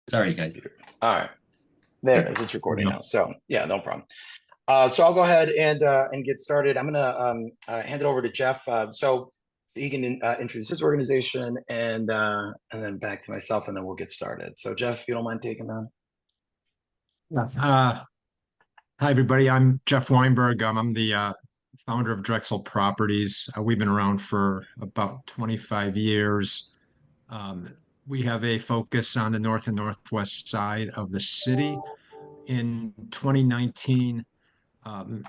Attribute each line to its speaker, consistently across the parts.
Speaker 1: Sorry, guys.
Speaker 2: All right, there it is. It's recording
Speaker 1: No.
Speaker 2: now. So yeah, no problem. So I'll go ahead and get started. I'm gonna hand it over to Jeff, so he can introduce his organization and then back to myself, and then we'll get started. So Jeff, if you don't mind taking that.
Speaker 3: Yeah. Hi, everybody. I'm Jeff Weinberg. I'm the founder of Drexel Properties. We've been around for about 25 years. Um, we have a focus on the north and northwest side of the city. In 2019, um,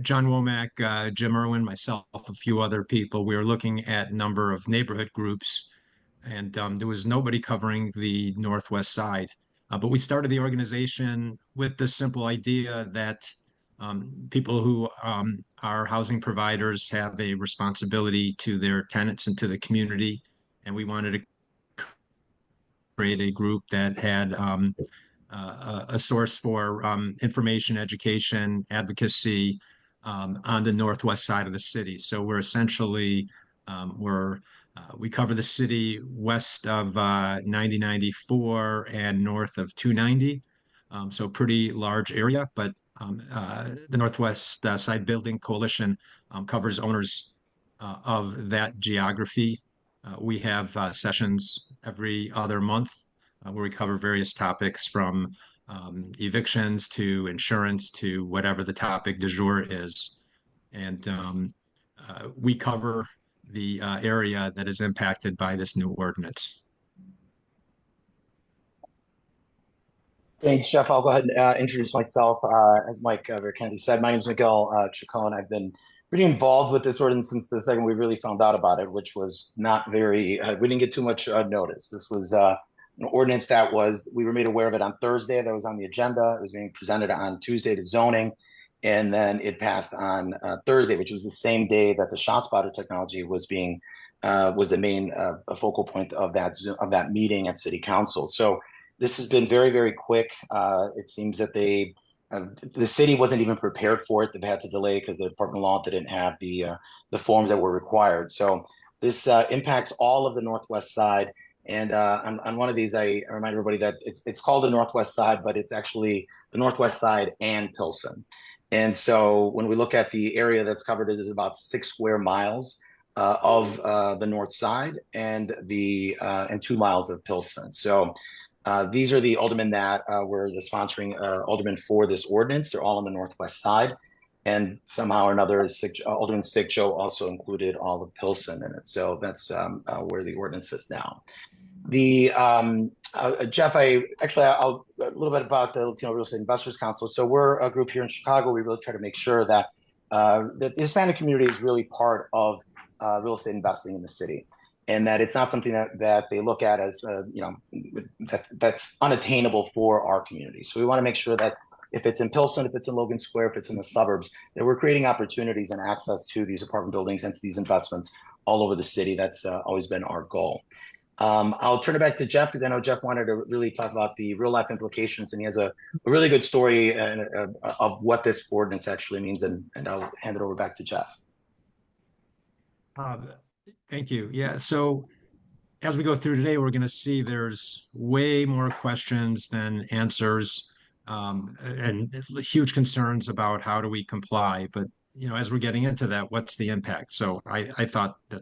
Speaker 3: John Womack, Jim Irwin, myself, a few other people, we were looking at a number of neighborhood groups, and there was nobody covering the northwest side. But we started the organization with the simple idea that people who are housing providers have a responsibility to their tenants and to the community. And we wanted to create a group that had a source for information, education, advocacy on the northwest side of the city. So we're essentially we cover the city west of 9094 and north of 290. So pretty large area, but the Northwest Side Building Coalition covers owners of that geography. We have sessions every other month where we cover various topics from evictions to insurance to whatever the topic du jour is. And we cover the area that is impacted by this new ordinance.
Speaker 2: Thanks, Jeff. I'll go ahead and introduce myself. As Mike very kindly said, my name is Miguel Chacon. I've been pretty involved with this ordinance since the second we really found out about it, which was not very, we didn't get too much notice. This was an ordinance we were made aware of it on Thursday. That was on the agenda. It was being presented on Tuesday to zoning. And then it passed on Thursday, which was the same day that the ShotSpotter technology was the main focal point of that meeting at City Council. So this has been very, very quick. It seems that the city wasn't even prepared for it. They've had to delay because the Department of Law didn't have the forms that were required. So this impacts all of the Northwest Side. And on one of these, I remind everybody that it's called the Northwest Side, but it's actually the Northwest Side and Pilsen. And so when we look at the area that's covered, it is about 6 square miles of the North Side and 2 miles of Pilsen. So these are the aldermen that were the sponsoring aldermen for this ordinance. They're all on the Northwest Side. And somehow or another, Alderman Sigcho also included all of Pilsen in it. So that's where the ordinance is now. Jeff, I'll a little bit about the Latino Real Estate Investors Council. So we're a group here in Chicago. We really try to make sure that the Hispanic community is really part of real estate investing in the city, and that it's not something that they look at as that's unattainable for our community. So we want to make sure that if it's in Pilsen, if it's in Logan Square, if it's in the suburbs, that we're creating opportunities and access to these apartment buildings and to these investments all over the city. That's always been our goal. I'll turn it back to Jeff because I know Jeff wanted to really talk about the real life implications, and he has a really good story of what this ordinance actually means. And I'll hand it over back to Jeff.
Speaker 3: Thank you. Yeah. So as we go through today, we're going to see there's way more questions than answers, and huge concerns about how do we comply. But as we're getting into that, what's the impact? So I thought that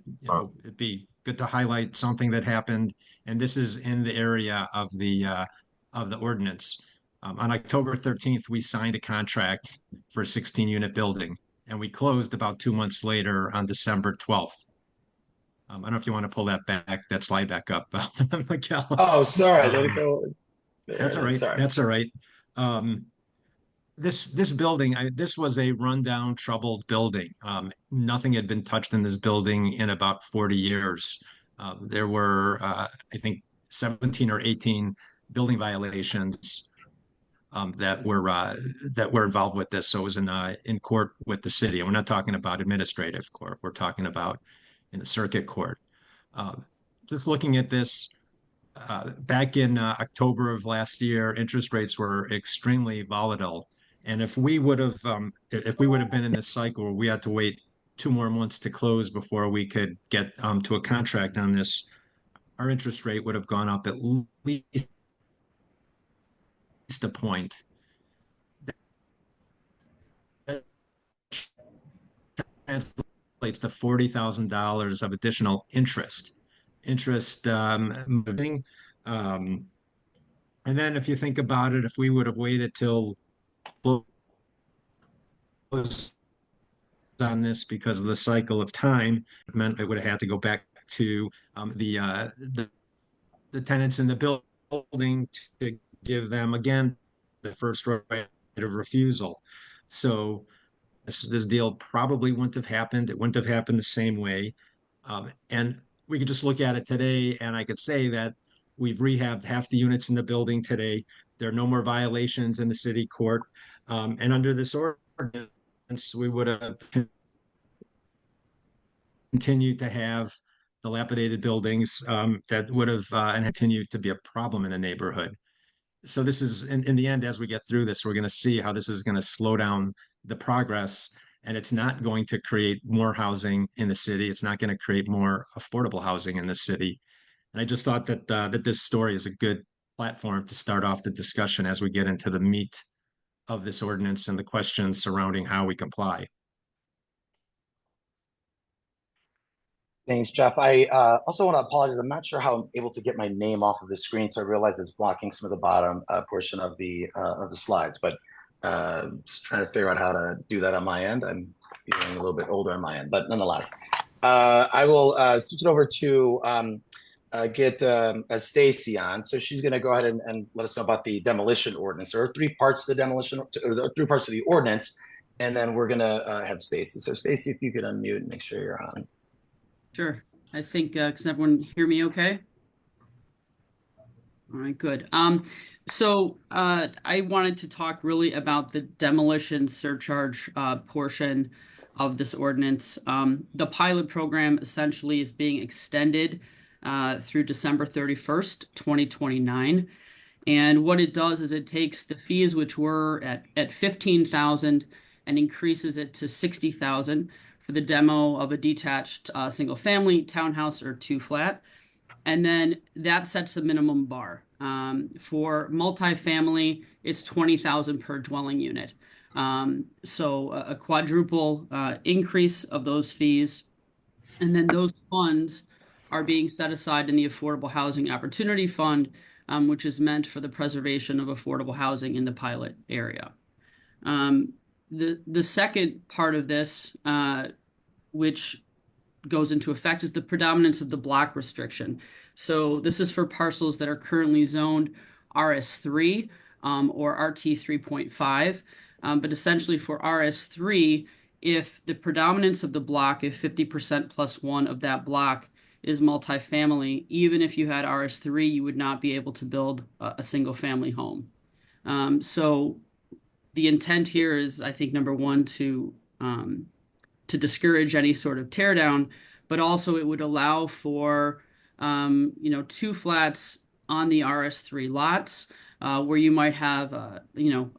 Speaker 3: it'd be good to highlight something that happened, and this is in the area of the ordinance. On October 13th, we signed a contract for a 16-unit building, and we closed about 2 months later on December 12th. I don't know if you want to pull that slide back up, Miguel.
Speaker 2: Oh, sorry. Let it go.
Speaker 3: That's all right.
Speaker 2: Sorry.
Speaker 3: That's all right. This building, this was a rundown, troubled building. Nothing had been touched in this building in about 40 years. There were, I think, 17 or 18 building violations that were involved with this. So it was in court with the city. And we're not talking about administrative court. We're talking about in the circuit court. Just looking at this, back in October of last year, interest rates were extremely volatile. And if we would have been in this cycle where we had to wait 2 more months to close before we could get to a contract on this, our interest rate would have gone up at least a point. That translates to $40,000 of additional interest. Interest moving. Um, and then if you think about it, if we would have waited till close on this because of the cycle of time, it meant it would have had to go back to the tenants in the building to give them again the first right of refusal. So this deal probably wouldn't have happened. It wouldn't have happened the same way. And we could just look at it today, and I could say that we've rehabbed half the units in the building today. There are no more violations in the city court. And under this ordinance, we would have continued to have dilapidated buildings that would have and continued to be a problem in the neighborhood. So this is in the end, as we get through this, we're going to see how this is going to slow down the progress, and it's not going to create more housing in the city. It's not going to create more affordable housing in the city. And I just thought that this story is a good platform to start off the discussion as we get into the meat of this ordinance and the questions surrounding how we comply.
Speaker 2: Thanks, Jeff. I also want to apologize. I'm not sure how I'm able to get my name off of the screen, so I realize it's blocking some of the bottom portion of the slides. But just trying to figure out how to do that on my end. I'm feeling a little bit older on my end, but nonetheless, I will switch it over to get Stacy on. So she's going to go ahead and let us know about the demolition ordinance. There are three parts to the demolition, or three parts of the ordinance, and then we're going to have Stacy. So Stacy, if you could unmute and make sure you're on.
Speaker 1: Sure. I think, can everyone hear me okay? All right, good. I wanted to talk really about the demolition surcharge portion of this ordinance. The pilot program essentially is being extended through December 31st, 2029. And what it does is it takes the fees, which were at 15,000, and increases it to 60,000 for the demo of a detached single family, townhouse, or two flat. And then that sets a minimum bar. For multifamily, it's 20,000 per dwelling unit. So a quadruple increase of those fees. And then those funds are being set aside in the Affordable Housing Opportunity Fund, which is meant for the preservation of affordable housing in the pilot area. The second part of this, which goes into effect, is the predominance of the block restriction. So this is for parcels that are currently zoned RS3 or RT 3.5. But essentially for RS3, if the predominance of the block, if 50% plus one of that block is multifamily, even if you had RS3, you would not be able to build a single family home. So the intent here is, I think, number one, to discourage any sort of tear down, but also it would allow for two flats on the RS3 lots where you might have a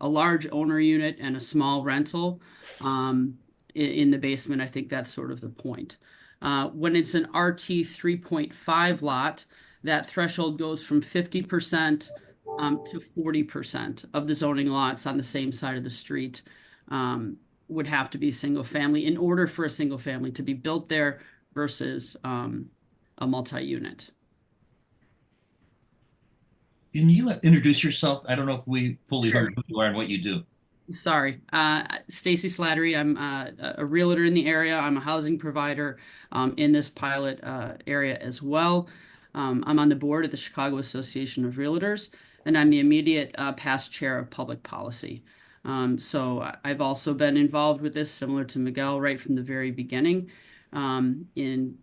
Speaker 1: large owner unit and a small rental in the basement. I think that's sort of the point. When it's an RT 3.5 lot, that threshold goes from 50% to 40% of the zoning lots on the same side of the street would have to be single family in order for a single family to be built there versus a multi-unit.
Speaker 4: Can you introduce yourself? I don't know if we fully
Speaker 1: Sure.
Speaker 4: heard who you are and what you do.
Speaker 1: Sorry, Stacy Slattery. I'm a realtor in the area. I'm a housing provider in this pilot area as well. I'm on the board of the Chicago Association of Realtors, and I'm the immediate past chair of public policy. So I've also been involved with this, similar to Miguel, right from the very beginning, in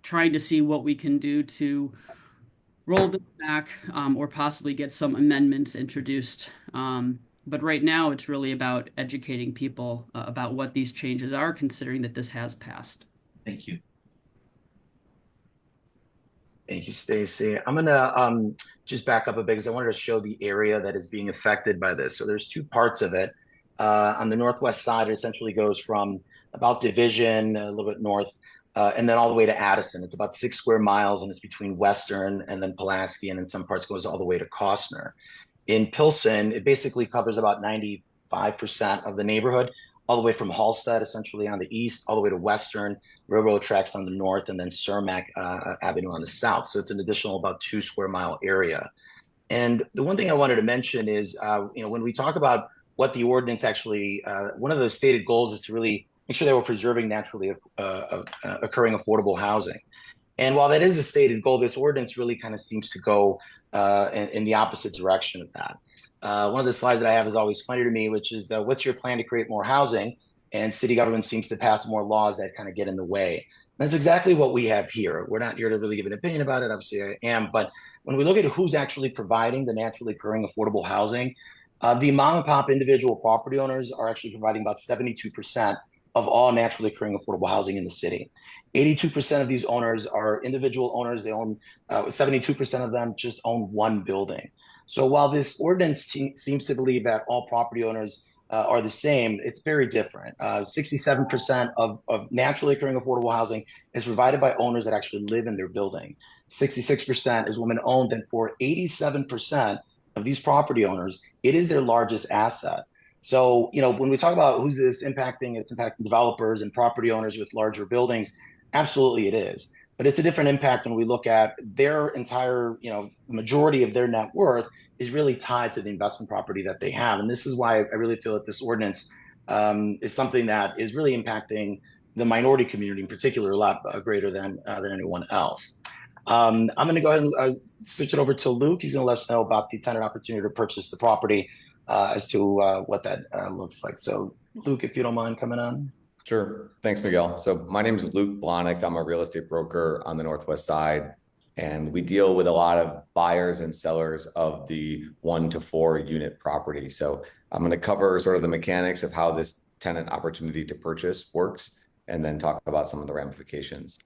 Speaker 1: trying to see what we can do to roll this back or possibly get some amendments introduced. But right now, it's really about educating people about what these changes are, considering that this has passed.
Speaker 4: Thank you.
Speaker 2: Thank you, Stacy. I'm gonna just back up a bit because I wanted to show the area that is being affected by this. So there's two parts of it. On the northwest side, it essentially goes from about Division, a little bit north, and then all the way to Addison. It's about 6 square miles, and it's between Western and then Pulaski, and in some parts goes all the way to Costner. In Pilsen, it basically covers about 95% of the neighborhood, all the way from Halstead, essentially on the east, all the way to Western, railroad tracks on the north, and then Cermak Avenue on the south. So it's an additional about 2 square mile area. And the one thing I wanted to mention is, when we talk about what the ordinance actually, one of the stated goals is to really make sure that we're preserving naturally occurring affordable housing. And while that is a stated goal, this ordinance really kind of seems to go in the opposite direction of that. One of the slides that I have is always funny to me, which is, what's your plan to create more housing? And city government seems to pass more laws that kind of get in the way. That's exactly what we have here. We're not here to really give an opinion about it. Obviously, I am. But when we look at who's actually providing the naturally occurring affordable housing, the mom and pop individual property owners are actually providing about 72% of all naturally occurring affordable housing in the city. 82% of these owners are individual owners. They own 72% of them just own one building. So while this ordinance seems to believe that all property owners are the same, it's very different. 67% of naturally occurring affordable housing is provided by owners that actually live in their building. 66% is women owned, and for 87% of these property owners, it is their largest asset. So, when we talk about who's this impacting, it's impacting developers and property owners with larger buildings. Absolutely it is. But it's a different impact when we look at their entire, majority of their net worth is really tied to the investment property that they have. And this is why I really feel that this ordinance is something that is really impacting the minority community in particular a lot greater than anyone else. I'm going to go ahead and switch it over to Luke. He's going to let us know about the tenant opportunity to purchase the property as to what that looks like. So, Luke, if you don't mind coming on.
Speaker 5: Sure. Thanks, Miguel. So my name is Luke Blahnik. I'm a real estate broker on the Northwest side, and we deal with a lot of buyers and sellers of the 1 to 4 unit property. So I'm going to cover sort of the mechanics of how this tenant opportunity to purchase works, and then talk about some of the ramifications.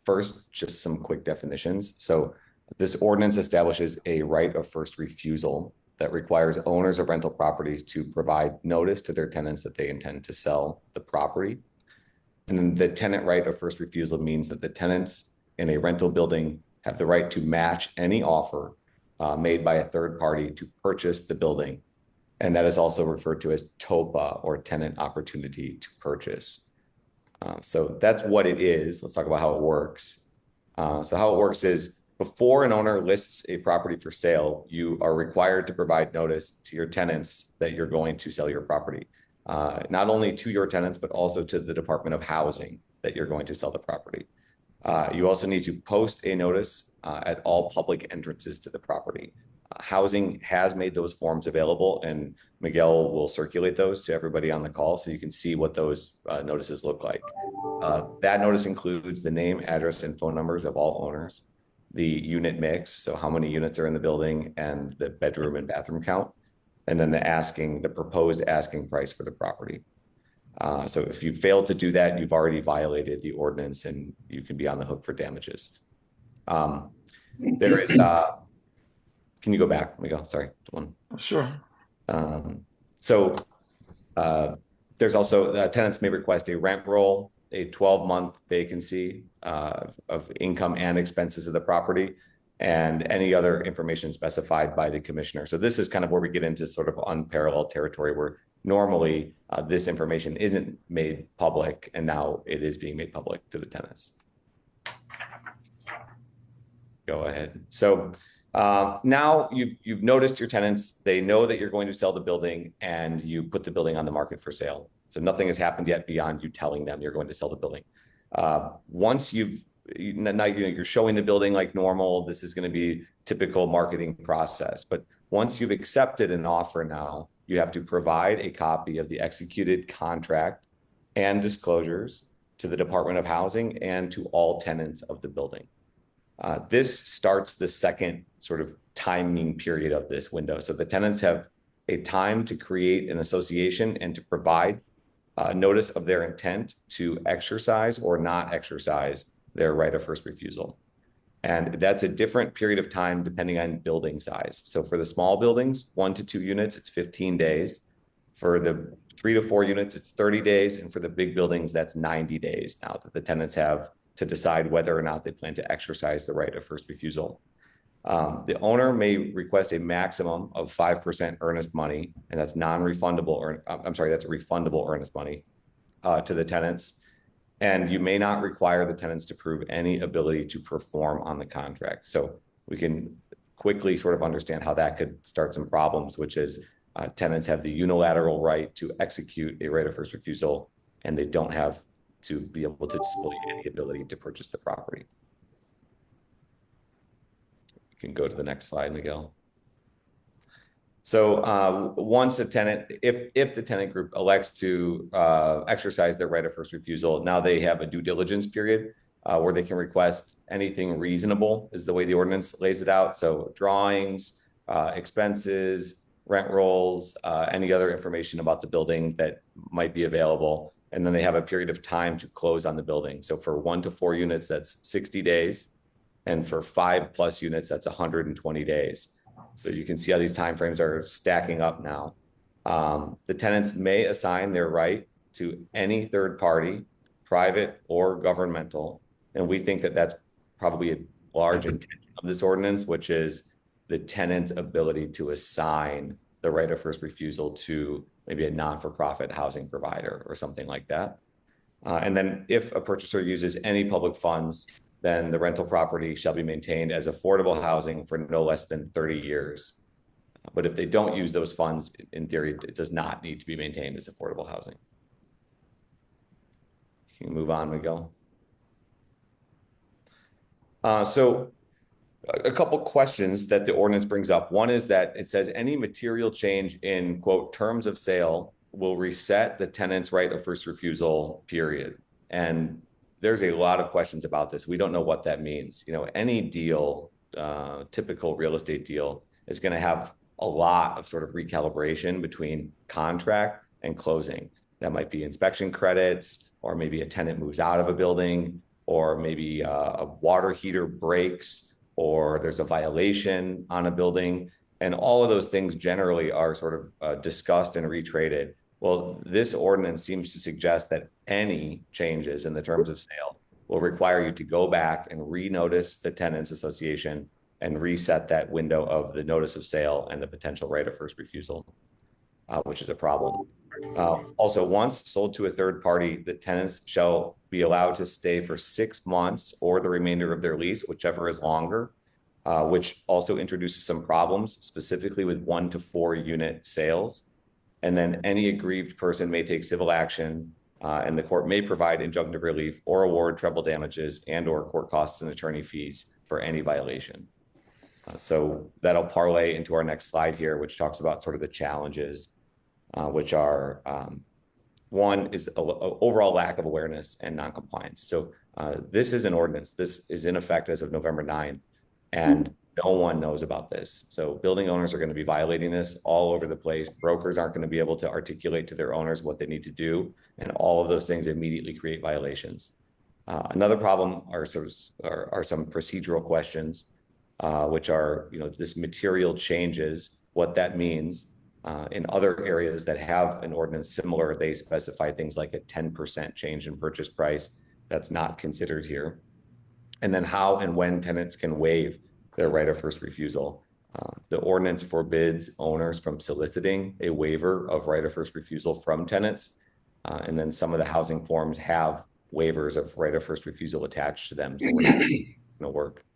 Speaker 5: First, just some quick definitions. So this ordinance establishes a right of first refusal that requires owners of rental properties to provide notice to their tenants that they intend to sell the property. And then the tenant right of first refusal means that the tenants in a rental building have the right to match any offer made by a third party to purchase the building. And that is also referred to as TOPA, or tenant opportunity to purchase. So that's what it is. Let's talk about how it works. So how it works is, before an owner lists a property for sale, you are required to provide notice to your tenants that you're going to sell your property. Not only to your tenants, but also to the Department of Housing that you're going to sell the property. You also need to post a notice at all public entrances to the property. Housing has made those forms available, and Miguel will circulate those to everybody on the call so you can see what those notices look like. That notice includes the name, address, and phone numbers of all owners, the unit mix, so how many units are in the building, and the bedroom and bathroom count, and then the proposed asking price for the property. So if you fail to do that, you've already violated the ordinance and you can be on the hook for damages. There is, can you go back, Miguel? Sorry, one.
Speaker 2: Sure.
Speaker 5: There's also, tenants may request a rent roll, a 12-month vacancy of income and expenses of the property, and any other information specified by the commissioner. So this is kind of where we get into sort of unparalleled territory, where normally this information isn't made public, and now it is being made public to the tenants. Go ahead. So now you've noticed your tenants, they know that you're going to sell the building, and you put the building on the market for sale. So nothing has happened yet beyond you telling them you're going to sell the building. Once you're showing the building like normal, this is going to be typical marketing process. But once you've accepted an offer, now you have to provide a copy of the executed contract and disclosures to the Department of Housing and to all tenants of the building. This starts the second sort of timing period of this window. So the tenants have a time to create an association and to provide notice of their intent to exercise or not exercise their right of first refusal. And that's a different period of time depending on building size. So for the small buildings, 1 to 2 units, it's 15 days. For the 3 to 4 units, it's 30 days. And for the big buildings, that's 90 days now that the tenants have to decide whether or not they plan to exercise the right of first refusal. The owner may request a maximum of 5% earnest money, and that's non-refundable, or I'm sorry, that's refundable earnest money to the tenants. And you may not require the tenants to prove any ability to perform on the contract. So we can quickly sort of understand how that could start some problems, which is tenants have the unilateral right to execute a right of first refusal, and they don't have to be able to display any ability to purchase the property. You can go to the next slide, Miguel. So once a tenant, if the tenant group elects to exercise their right of first refusal, now they have a due diligence period where they can request anything reasonable, is the way the ordinance lays it out. So drawings, expenses, rent rolls, any other information about the building that might be available. And then they have a period of time to close on the building. So for 1 to 4 units, that's 60 days. And for 5+ units, that's 120 days. So you can see how these timeframes are stacking up now. The tenants may assign their right to any third party, private or governmental. And we think that that's probably a large intent of this ordinance, which is the tenant's ability to assign the right of first refusal to maybe a non-for-profit housing provider or something like that. And then if a purchaser uses any public funds, then the rental property shall be maintained as affordable housing for no less than 30 years. But if they don't use those funds, in theory, it does not need to be maintained as affordable housing. You can move on, Miguel. So a couple questions that the ordinance brings up. One is that it says any material change in, quote, terms of sale will reset the tenant's right of first refusal, period. And there's a lot of questions about this. We don't know what that means. You know, any deal, typical real estate deal, is going to have a lot of sort of recalibration between contract and closing. That might be inspection credits, or maybe a tenant moves out of a building, or maybe a water heater breaks, or there's a violation on a building. And all of those things generally are sort of discussed and retraded. Well, this ordinance seems to suggest that any changes in the terms of sale will require you to go back and re-notice the tenants association and reset that window of the notice of sale and the potential right of first refusal, which is a problem. Also, once sold to a third party, the tenants shall be allowed to stay for 6 months or the remainder of their lease, whichever is longer, which also introduces some problems, specifically with 1 to 4 unit sales. And then any aggrieved person may take civil action, and the court may provide injunctive relief or award treble damages and or court costs and attorney fees for any violation. So that'll parlay into our next slide here, which talks about sort of the challenges, which are one is overall lack of awareness and noncompliance. So this is an ordinance. This is in effect as of November 9th, and no one knows about this. So building owners are going to be violating this all over the place. Brokers aren't going to be able to articulate to their owners what they need to do. And all of those things immediately create violations. Another problem are some procedural questions, which are, you know, this material changes, what that means. In other areas that have an ordinance similar, they specify things like a 10% change in purchase price. That's not considered here. And then how and when tenants can waive their right of first refusal. The ordinance forbids owners from soliciting a waiver of right of first refusal from tenants. And then some of the housing forms have waivers of right of first refusal attached to them. So we're not going to work.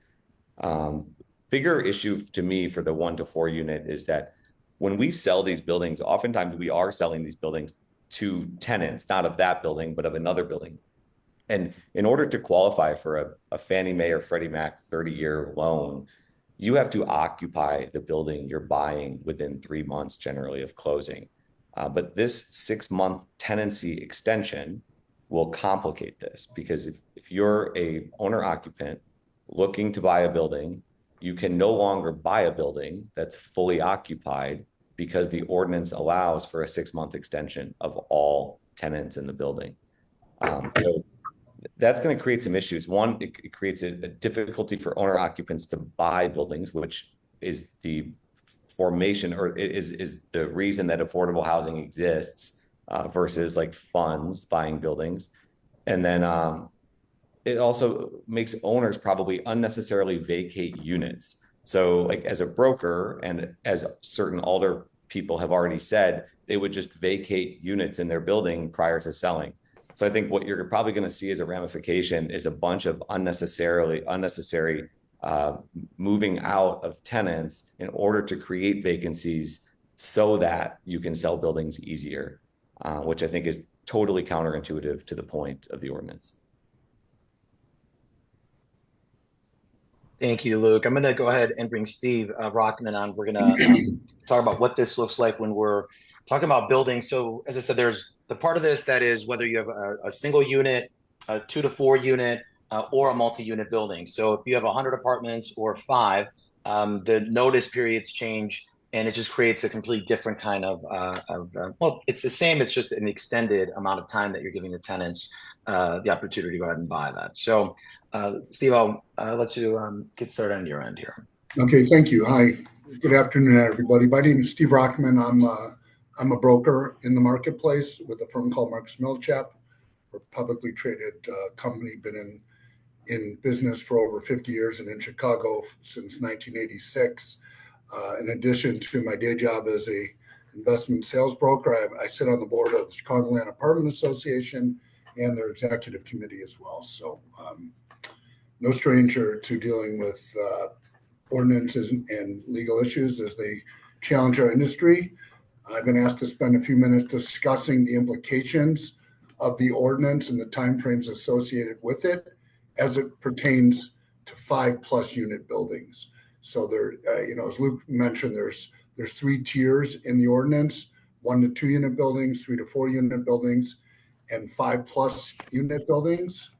Speaker 5: Bigger issue to me for the 1 to 4 unit is that when we sell these buildings, oftentimes we are selling these buildings to tenants, not of that building, but of another building. And in order to qualify for a Fannie Mae or Freddie Mac 30-year loan, you have to occupy the building you're buying within 3 months generally of closing. But this 6-month tenancy extension will complicate this, because if you're a owner occupant looking to buy a building, you can no longer buy a building that's fully occupied because the ordinance allows for a 6-month extension of all tenants in the building. So that's going to create some issues. One, it creates a difficulty for owner occupants to buy buildings, which is the formation, or is the reason that affordable housing exists, versus like funds buying buildings. And then it also makes owners probably unnecessarily vacate units. So like as a broker, and as certain older people have already said, they would just vacate units in their building prior to selling. So I think what you're probably going to see as a ramification is a bunch of unnecessary moving out of tenants in order to create vacancies so that you can sell buildings easier, which I think is totally counterintuitive to the point of the ordinance.
Speaker 2: Thank you, Luke. I'm going to go ahead and bring Steve Rockman on. We're going to talk about what this looks like when we're talking about buildings. So, as I said, there's the part of this that is whether you have a single unit, a 2 to 4 unit, or a multi-unit building. So, if you have 100 apartments or 5, the notice periods change, and it just creates a completely different kind of well, it's the same. It's just an extended amount of time that you're giving the tenants the opportunity to go ahead and buy that. So, Steve, I'll let you get started on your end here.
Speaker 6: Okay, thank you. Hi, good afternoon, everybody. My name is Steve Rockman. I'm a broker in the marketplace with a firm called Marcus Millichap. We're a publicly traded company, been in business for over 50 years and in Chicago since 1986. In addition to my day job as a investment sales broker, I sit on the board of the Chicagoland Apartment Association and their executive committee as well. So no stranger to dealing with ordinances and legal issues as they challenge our industry. I've been asked to spend a few minutes discussing the implications of the ordinance and the timeframes associated with it as it pertains to 5+ unit buildings. So there, as Luke mentioned, there's 3 tiers in the ordinance: 1 to 2 unit buildings, 3 to 4 unit buildings, and 5+ unit buildings.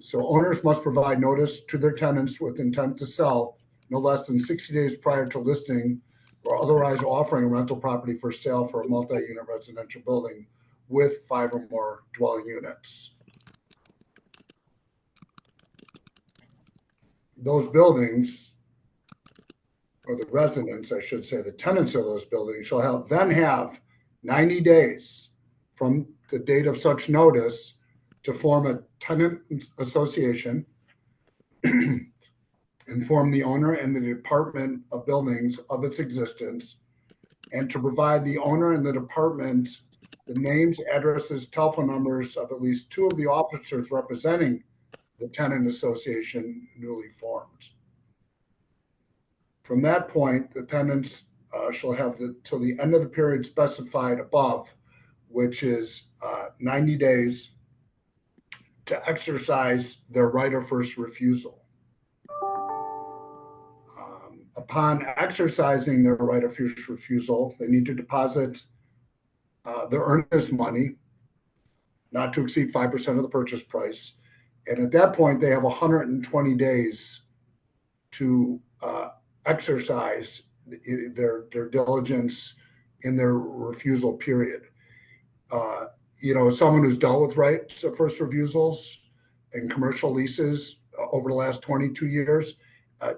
Speaker 6: So owners must provide notice to their tenants with intent to sell no less than 60 days prior to listing or otherwise offering a rental property for sale for a multi-unit residential building with 5 or more dwelling units. Those buildings, or the residents, I should say, the tenants of those buildings shall then have 90 days from the date of such notice to form a tenant association, inform the owner and the Department of Buildings of its existence, and to provide the owner and the department the names, addresses, telephone numbers of at least 2 of the officers representing the tenant association newly formed. From that point, the tenants shall have till the end of the period specified above, which is 90 days, to exercise their right of first refusal. Upon exercising their right of first refusal, they need to deposit their earnest money, not to exceed 5% of the purchase price. And at that point, they have 120 days to exercise their diligence in their refusal period. Someone who's dealt with rights of first refusals and commercial leases over the last 22 years,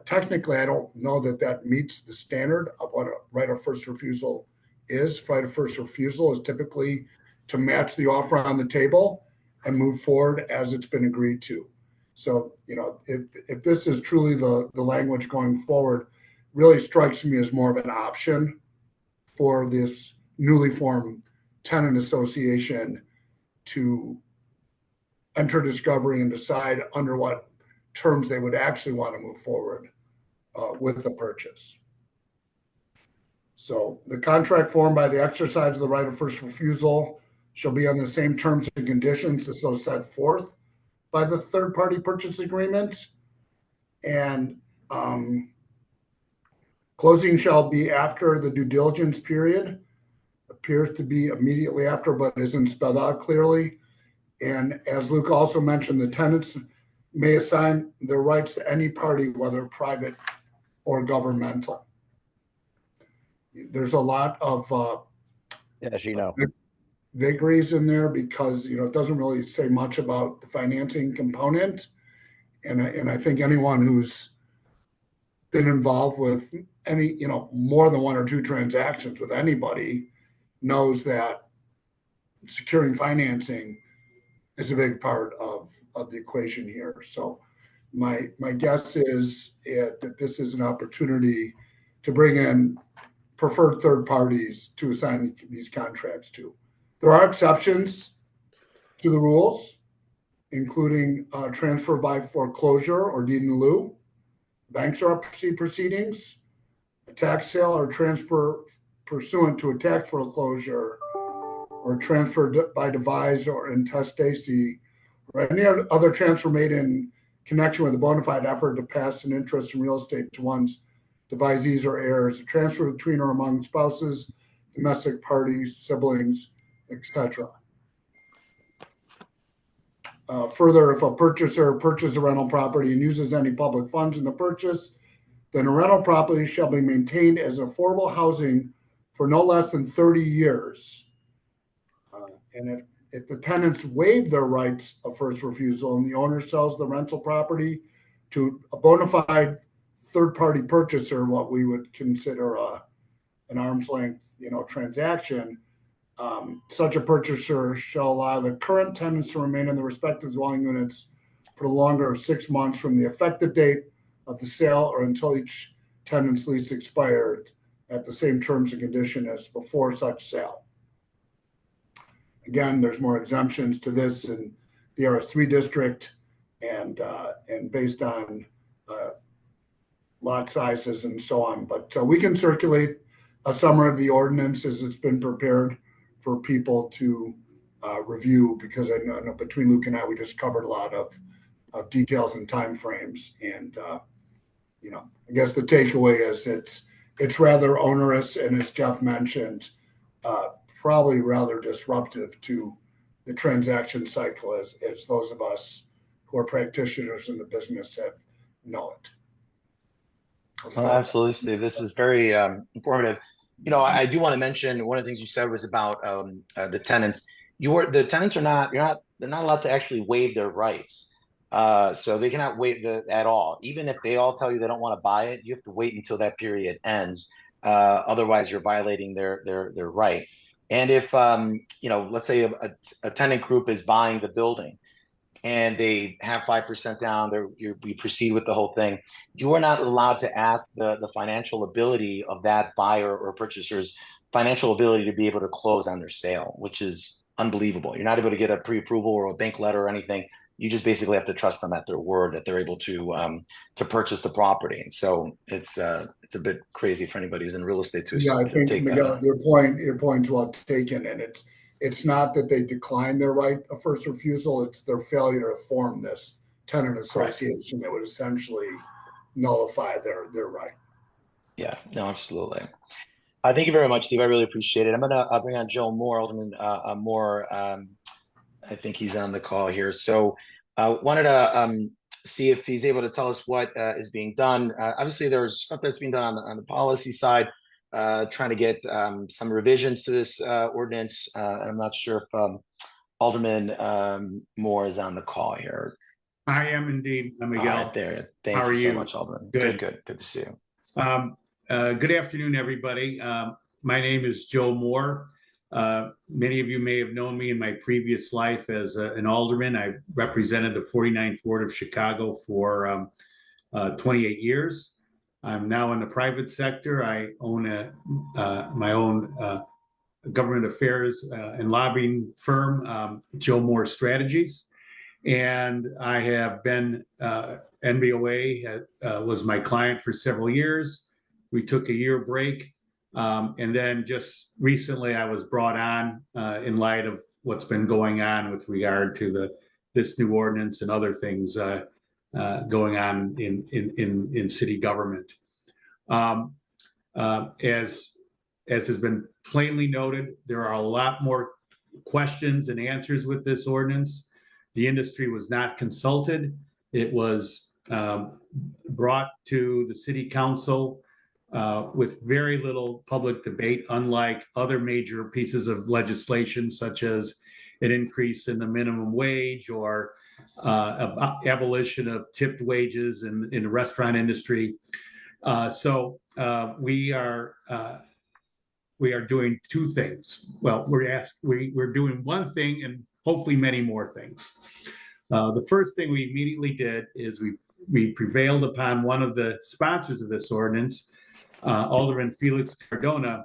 Speaker 6: technically, I don't know that meets the standard of what a right of first refusal is. Right of first refusal is typically to match the offer on the table and move forward as it's been agreed to. So, if this is truly the language going forward, really strikes me as more of an option for this newly formed tenant association to enter discovery and decide under what terms they would actually want to move forward with the purchase. So the contract formed by the exercise of the right of first refusal shall be on the same terms and conditions as those set forth by the third-party purchase agreement, and closing shall be after the due diligence period. Appears to be immediately after, but isn't spelled out clearly. And as Luke also mentioned, the tenants may assign their rights to any party, whether private or governmental. There's a lot of vagaries in there because it doesn't really say much about the financing component, and I think anyone who's been involved with any more than 1 or 2 transactions with anybody knows that securing financing is a big part of the equation here. So my guess is that this is an opportunity to bring in preferred third parties to assign these contracts to. There are exceptions to the rules, including transfer by foreclosure or deed in lieu, bankruptcy proceedings, a tax sale or transfer pursuant to a tax foreclosure, or transfer by devise or intestacy, or any other transfer made in connection with a bona fide effort to pass an interest in real estate to one's devisees or heirs, a transfer between or among spouses, domestic parties, siblings, etc. Further, if a purchaser purchases a rental property and uses any public funds in the purchase, then a rental property shall be maintained as affordable housing for no less than 30 years. And if the tenants waive their rights of first refusal and the owner sells the rental property to a bona fide third-party purchaser, what we would consider an arm's length, transaction, such a purchaser shall allow the current tenants to remain in the respective dwelling units for the longer of 6 months from the effective date of the sale or until each tenant's lease expired at the same terms and condition as before such sale. Again, there's more exemptions to this in the RS3 district and based on lot sizes and so on. But we can circulate a summary of the ordinance as it's been prepared for people to review, because I know between Luke and I, we just covered a lot of details and timeframes. And, I guess the takeaway is it's rather onerous, and as Jeff mentioned, probably rather disruptive to the transaction cycle as those of us who are practitioners in the business know it.
Speaker 2: Well, absolutely, Steve. This is very informative. I do want to mention one of the things you said was about the tenants. The tenants they're not allowed to actually waive their rights. So they cannot waive at all. Even if they all tell you they don't want to buy it, you have to wait until that period ends. Otherwise, you're violating their right. And if let's say a tenant group is buying the building and they have 5% down, we proceed with the whole thing. You are not allowed to ask the financial ability of that buyer or purchaser's financial ability to be able to close on their sale, which is unbelievable. You're not able to get a pre-approval or a bank letter or anything. You just basically have to trust them at their word that they're able to purchase the property. And so it's a bit crazy for anybody who's in real estate to
Speaker 6: I think,
Speaker 2: take
Speaker 6: Miguel, your point's well taken, and it's not that they decline their right of first refusal; it's their failure to form this tenant association that would essentially nullify their right.
Speaker 2: Yeah, no, absolutely. Thank you very much, Steve. I really appreciate it. I'm gonna bring on Joe Moore, Alderman Moore. I think he's on the call here. So wanted to see if he's able to tell us what is being done. Obviously, there's stuff that's being done on the policy side, trying to get some revisions to this ordinance. I'm not sure if Alderman Moore is on the call here.
Speaker 7: I am indeed, Miguel.
Speaker 2: Right there. Thank you so much, Alderman. Good to see you.
Speaker 7: Good afternoon, everybody. My name is Joe Moore. Many of you may have known me in my previous life as an alderman. I represented the 49th Ward of Chicago for 28 years. I'm now in the private sector. I own my own government affairs and lobbying firm, Joe Moore Strategies. And I have been, NBOA was my client for several years. We took a year break. And then just recently I was brought on in light of what's been going on with regard to this new ordinance and other things going on in city government. As has been plainly noted, there are a lot more questions and answers with this ordinance. The industry was not consulted. It was brought to the city council with very little public debate, unlike other major pieces of legislation, such as an increase in the minimum wage or abolition of tipped wages in the restaurant industry. So we're we are doing two things. Well, we're doing one thing and hopefully many more things. The first thing we immediately did is we prevailed upon one of the sponsors of this ordinance, Alderman Felix Cardona,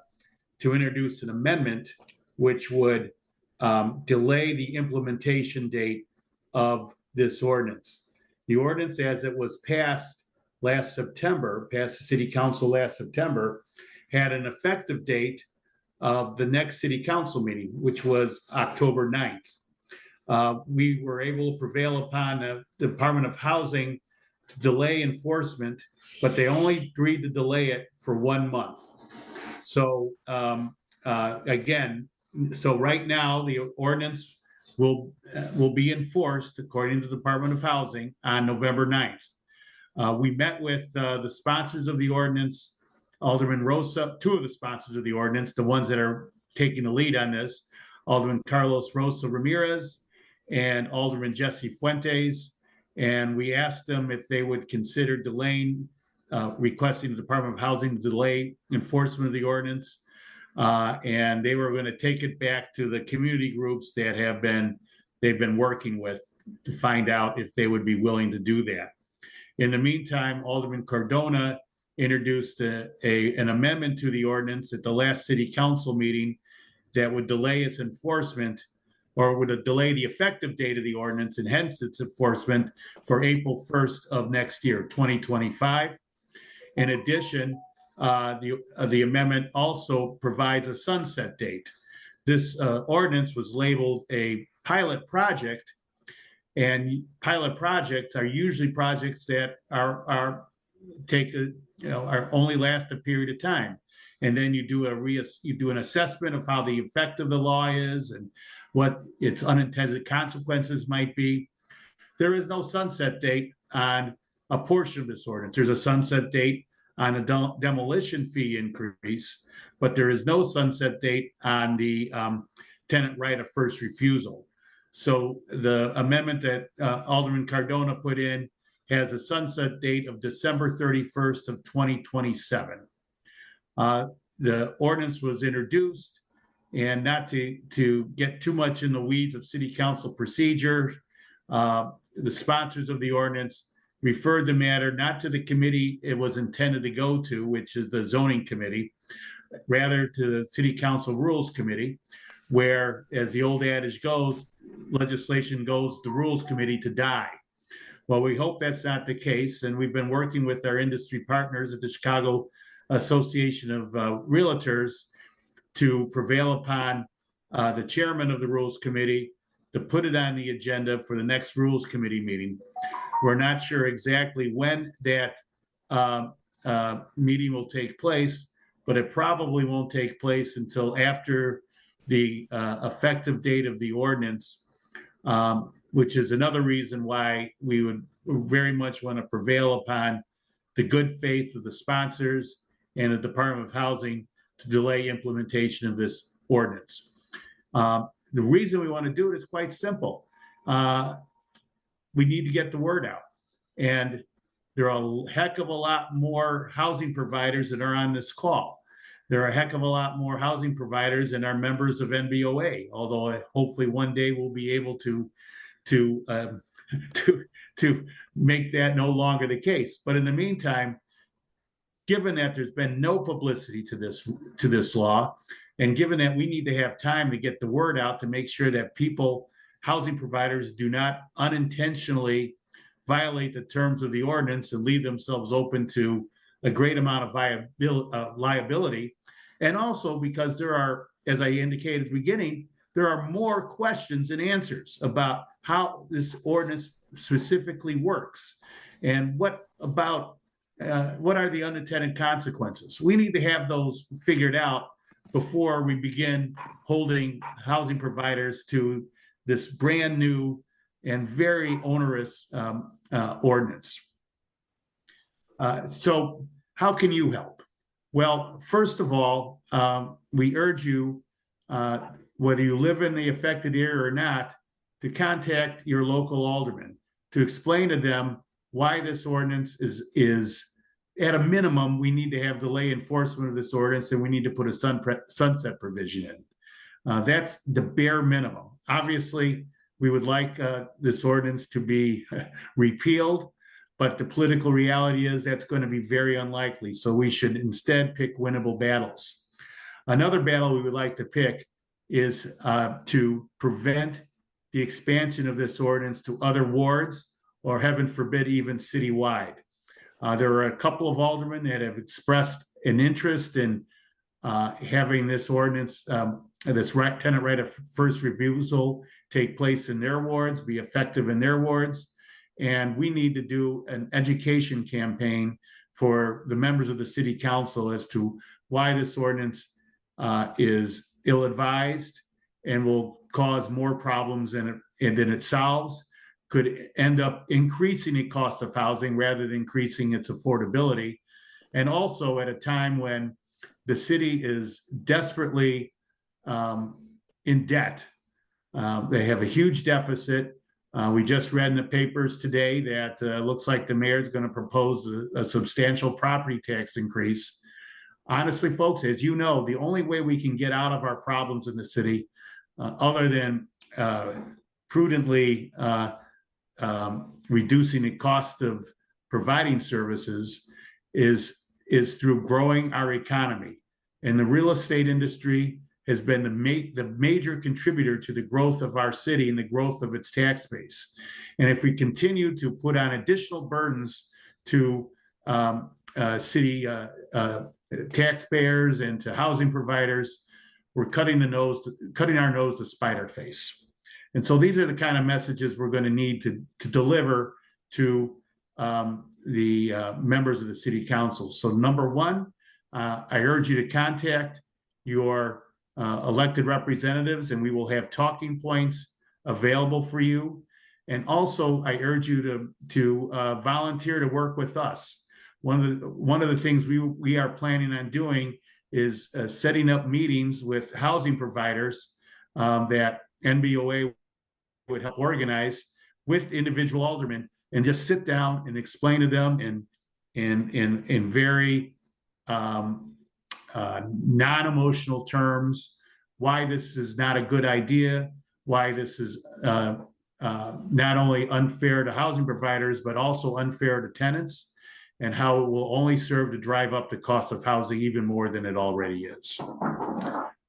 Speaker 7: to introduce an amendment which would delay the implementation date of this ordinance. The ordinance, as it was passed last September, passed the city council last September, had an effective date of the next city council meeting, which was October 9th. We were able to prevail upon the Department of Housing to delay enforcement, but they only agreed to delay it for 1 month. So again, so right now the ordinance will be enforced according to the Department of Housing on November 9th. We met with the sponsors of the ordinance, Alderman Rosa, two of the sponsors of the ordinance, the ones that are taking the lead on this, Alderman Carlos Rosa Ramirez and Alderman Jesse Fuentes. And we asked them if they would consider delaying, requesting the Department of Housing to delay enforcement of the ordinance. And they were going to take it back to the community groups that they've been working with to find out if they would be willing to do that. In the meantime, Alderman Cardona introduced an amendment to the ordinance at the last city council meeting that would delay its enforcement, or would delay the effective date of the ordinance and hence its enforcement for April 1st of next year, 2025. In addition, the amendment also provides a sunset date. This ordinance was labeled a pilot project, and pilot projects are usually projects that are only last a period of time, and then you do an assessment of how the effect of the law is and what its unintended consequences might be. There is no sunset date on a portion of this ordinance. There's a sunset date on a demolition fee increase, but there is no sunset date on the tenant right of first refusal. So the amendment that Alderman Cardona put in has a sunset date of December 31st of 2027. The ordinance was introduced, and not to get too much in the weeds of city council procedure, the sponsors of the ordinance referred the matter not to the committee it was intended to go to, which is the zoning committee, rather to the city council rules committee, where, as the old adage goes, legislation goes to the rules committee to die. Well, we hope that's not the case, and we've been working with our industry partners at the Chicago Association of Realtors to prevail upon the chairman of the rules committee to put it on the agenda for the next rules committee meeting. We're not sure exactly when that meeting will take place, but it probably won't take place until after the effective date of the ordinance, which is another reason why we would very much want to prevail upon the good faith of the sponsors and the Department of Housing to delay implementation of this ordinance. The reason we want to do it is quite simple. We need to get the word out. And there are a heck of a lot more housing providers that are on this call. There are a heck of a lot more housing providers and are members of NBOA, although hopefully one day we'll be able to make that no longer the case. But in the meantime, given that there's been no publicity to this law, and given that we need to have time to get the word out to make sure that housing providers do not unintentionally violate the terms of the ordinance and leave themselves open to a great amount of liability. And also because there are, as I indicated at the beginning, there are more questions than answers about how this ordinance specifically works. And what are the unintended consequences? We need to have those figured out before we begin holding housing providers to this brand new and very onerous ordinance. So how can you help? Well, first of all, we urge you, whether you live in the affected area or not, to contact your local alderman to explain to them why this ordinance is at a minimum, we need to have delay enforcement of this ordinance, and we need to put a sunset provision in. That's the bare minimum. Obviously, we would like this ordinance to be repealed, but the political reality is that's going to be very unlikely. So we should instead pick winnable battles. Another battle we would like to pick is to prevent the expansion of this ordinance to other wards, or heaven forbid, even citywide. There are a couple of aldermen that have expressed an interest in having this ordinance, this tenant right of first refusal, take place in their wards, be effective in their wards. And we need to do an education campaign for the members of the city council as to why this ordinance is ill-advised and will cause more problems than it solves, could end up increasing the cost of housing rather than increasing its affordability. And also at a time when the city is desperately in debt. They have a huge deficit. We just read in the papers today that looks like the mayor is going to propose a substantial property tax increase. Honestly, folks, as you know, the only way we can get out of our problems in the city, other than prudently reducing the cost of providing services, is through growing our economy. And the real estate industry has been the major contributor to the growth of our city and the growth of its tax base. And if we continue to put on additional burdens to city taxpayers and to housing providers, we're cutting our nose to spite our face. And so these are the kind of messages we're going to need to deliver to the members of the city council. So number one, I urge you to contact your elected representatives, and we will have talking points available for you. And also, I urge you to volunteer to work with us. One of the things we are planning on doing is setting up meetings with housing providers that NBOA would help organize with individual aldermen, and just sit down and explain to them in very non-emotional terms why this is not a good idea, why this is not only unfair to housing providers, but also unfair to tenants, and how it will only serve to drive up the cost of housing even more than it already is.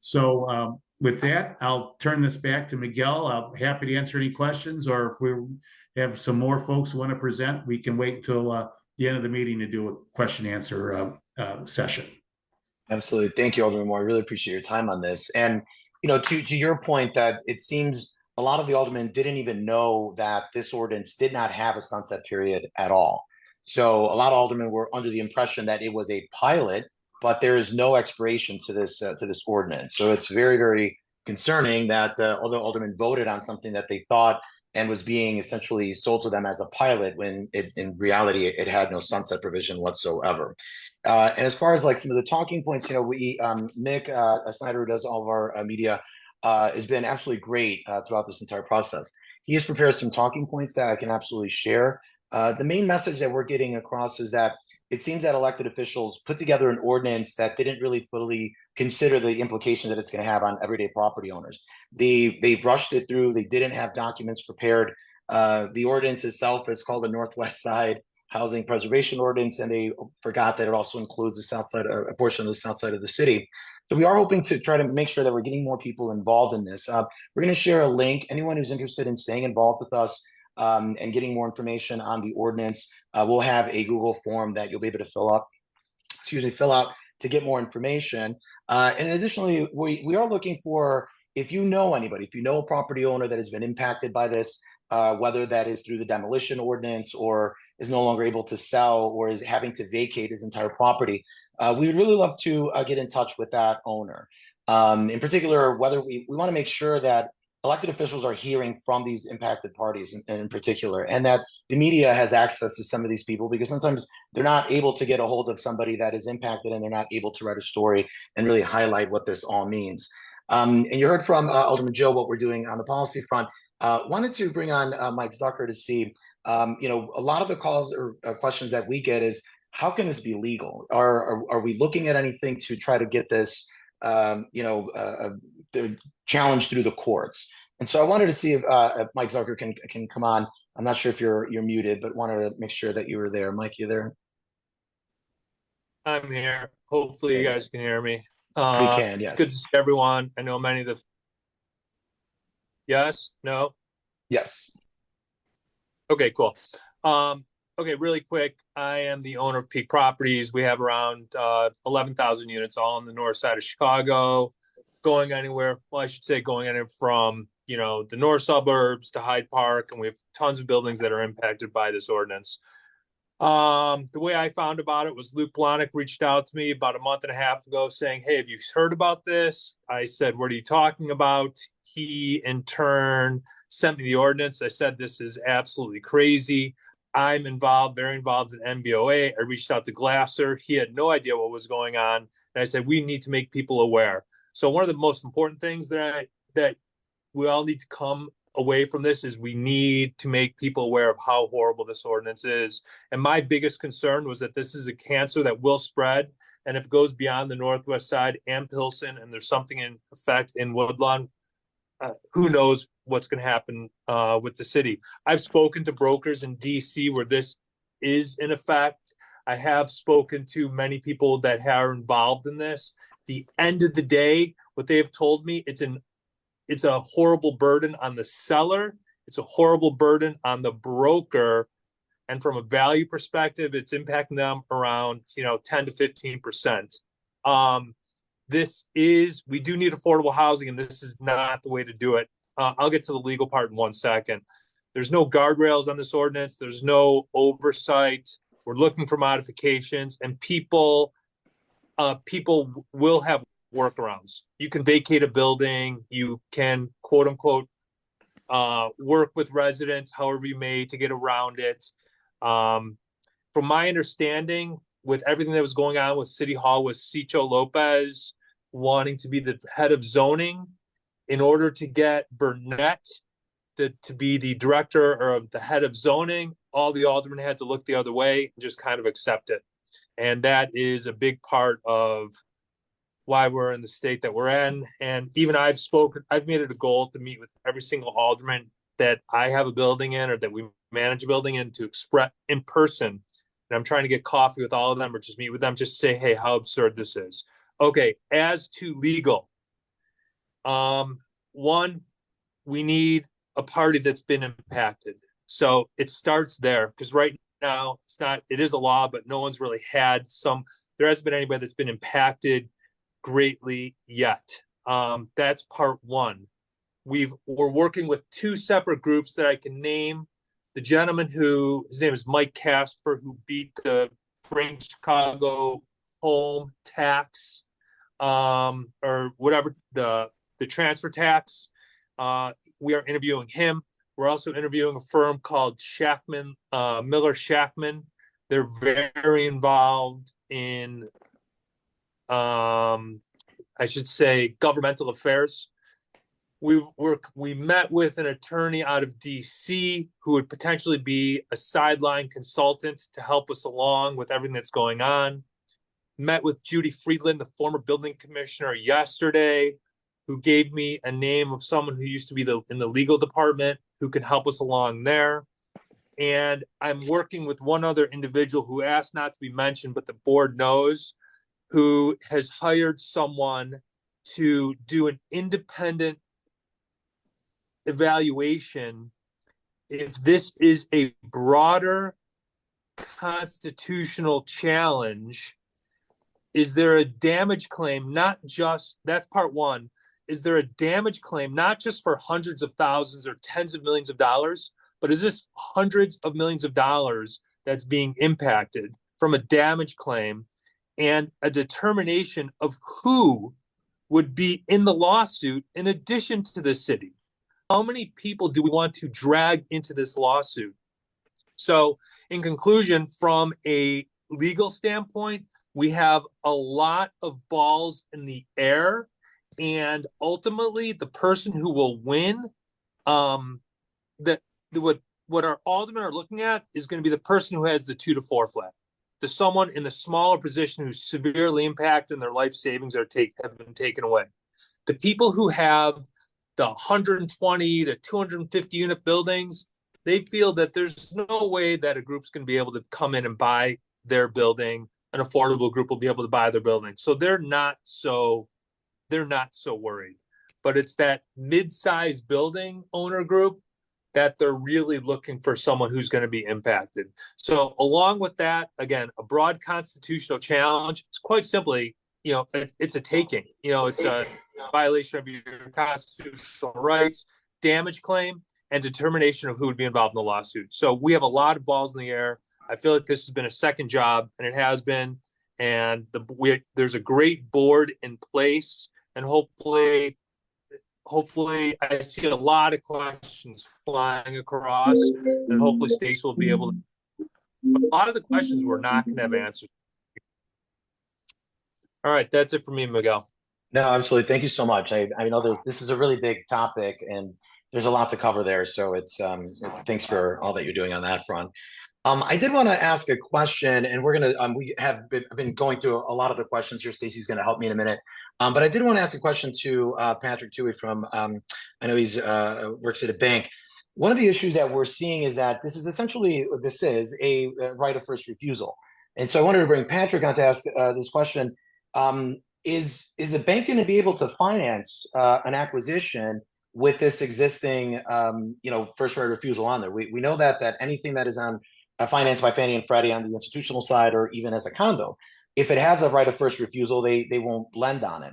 Speaker 7: So with that, I'll turn this back to Miguel. I'm happy to answer any questions, or if we have some more folks who want to present, we can wait until the end of the meeting to do a question answer session.
Speaker 2: Absolutely. Thank you, Alderman Moore. I really appreciate your time on this. And, to your point that it seems a lot of the aldermen didn't even know that this ordinance did not have a sunset period at all. So a lot of aldermen were under the impression that it was a pilot, but there is no expiration to this ordinance. So it's very, very concerning that other aldermen voted on something that they thought and was being essentially sold to them as a pilot, when in reality it had no sunset provision whatsoever. And as far as like some of the talking points, we Nick Snyder, who does all of our media, has been absolutely great throughout this entire process. He has prepared some talking points that I can absolutely share. The main message that we're getting across is that it seems that elected officials put together an ordinance that didn't really fully consider the implications that it's going to have on everyday property owners. They rushed it through. They didn't have documents prepared. The ordinance itself is called the Northwest Housing Preservation Ordinance, and they forgot that it also includes the south side, a portion of the south side of the city. So we are hoping to try to make sure that we're getting more people involved in this. We're going to share a link. Anyone who's interested in staying involved with us and getting more information on the ordinance, we'll have a Google form that you'll be able to fill out to get more information. And additionally, we are looking for, if you know anybody, if you know a property owner that has been impacted by this, whether that is through the demolition ordinance or is no longer able to sell or is having to vacate his entire property, we would really love to get in touch with that owner. In particular, whether we want to make sure that elected officials are hearing from these impacted parties in particular, and that the media has access to some of these people, because sometimes they're not able to get a hold of somebody that is impacted, and they're not able to write a story and really highlight what this all means. And you heard from Alderman Joe what we're doing on the policy front. Wanted to bring on Mike Zucker to see, a lot of the calls or questions that we get is, how can this be legal? Are we looking at anything to try to get this, challenge through the courts? And so I wanted to see if Mike Zucker can come on. I'm not sure if you're muted, but wanted to make sure that you were there. Mike, you there?
Speaker 8: I'm here. Hopefully you guys can hear me.
Speaker 2: We can, yes.
Speaker 8: Good to see everyone. I know many of the... Yes? No?
Speaker 2: Yes.
Speaker 8: Okay, cool. Okay, really quick. I am the owner of Peak Properties. We have around 11,000 units all on the north side of Chicago, going anywhere. Well, I should say going anywhere from, the north suburbs to Hyde Park, and we have tons of buildings that are impacted by this ordinance. The way I found about it was Luke Blahnik reached out to me about a month and a half ago saying, "Hey, have you heard about this?" I said, "What are you talking about?" He in turn sent me the ordinance. I said, "This is absolutely crazy." I'm very involved in NBOA. I reached out to Glasser. He had no idea what was going on. And I said, we need to make people aware. So one of the most important things that we all need to come away from this is we need to make people aware of how horrible this ordinance is. And my biggest concern was that this is a cancer that will spread. And if it goes beyond the Northwest side and Pilsen, and there's something in effect in Woodlawn, who knows what's going to happen with the city. I've spoken to brokers in DC where this is in effect. I have spoken to many people that are involved in this. The end of the day, what they have told me, it's a horrible burden on the seller. It's a horrible burden on the broker. And from a value perspective, it's impacting them around, 10 to 15%. We do need affordable housing, and this is not the way to do it. I'll get to the legal part in 1 second. There's no guardrails on this ordinance. There's no oversight. We're looking for modifications, and people will have workarounds. You can vacate a building. You can, quote unquote, work with residents, however you may, to get around it. From my understanding, with everything that was going on with City Hall, with Cicho Lopez wanting to be the head of zoning, in order to get Burnett to be the director or the head of zoning, all the aldermen had to look the other way and just kind of accept it. And that is a big part of why we're in the state that we're in. And even I've made it a goal to meet with every single alderman that I have a building in or that we manage a building in to express in person. And I'm trying to get coffee with all of them or just meet with them, just say, hey, how absurd this is. Okay, as to legal, one, we need a party that's been impacted. So it starts there because right now it is a law, but no one's really there hasn't been anybody that's been impacted greatly yet. That's part one. We're working with two separate groups that I can name. The gentleman his name is Mike Casper, who beat the Bring Chicago home tax, or whatever, the transfer tax. We are interviewing him. We're also interviewing a firm called Miller Shackman. They're very involved in, I should say, governmental affairs. We met with an attorney out of DC who would potentially be a sideline consultant to help us along with everything that's going on. Met with Judy Friedland, the former building commissioner, yesterday, who gave me a name of someone who used to be in the legal department who can help us along there. And I'm working with one other individual who asked not to be mentioned, but the board knows, who has hired someone to do an independent evaluation if this is a broader constitutional challenge. Is there a damage claim? That's part one. Is there a damage claim, not just for hundreds of thousands or tens of millions of dollars, but is this hundreds of millions of dollars that's being impacted from a damage claim, and a determination of who would be in the lawsuit in addition to the city? How many people do we want to drag into this lawsuit? So in conclusion, from a legal standpoint, we have a lot of balls in the air, and ultimately the person who will win, what our aldermen are looking at is going to be the person who has the 2 to 4 flat. to someone in the smaller position who's severely impacted and their life savings have been taken away. The people who have the 120 to 250 unit buildings, they feel that there's no way that a group's going to be able to come in and buy their building. An affordable group will be able to buy their building. So they're not so worried. But it's that mid-sized building owner group that they're really looking for someone who's going to be impacted. So along with that, again, a broad constitutional challenge. It's quite simply, it's a taking. It's a violation of your constitutional rights, damage claim, and determination of who would be involved in the lawsuit. So we have a lot of balls in the air. I feel like this has been a second job, and it has been. And there's a great board in place, and hopefully I see a lot of questions flying across, and hopefully Stacy will be able to. A lot of the questions we're not going to have answers. All right, that's it for me, Miguel.
Speaker 2: No, absolutely. Thank you so much. I know this is a really big topic, and there's a lot to cover there. So it's thanks for all that you're doing on that front. I did want to ask a question, and we're gonna we have been going through a lot of the questions here. Stacy's going to help me in a minute, but I did want to ask a question to Patrick Toohey from I know he's works at a bank. One of the issues that we're seeing is that this is a right of first refusal, and so I wanted to bring Patrick on to ask this question. Is the bank going to be able to finance an acquisition with this existing first right of refusal on there? We know that anything that is on financed by Fannie and Freddie on the institutional side, or even as a condo, if it has a right of first refusal, they won't lend on it.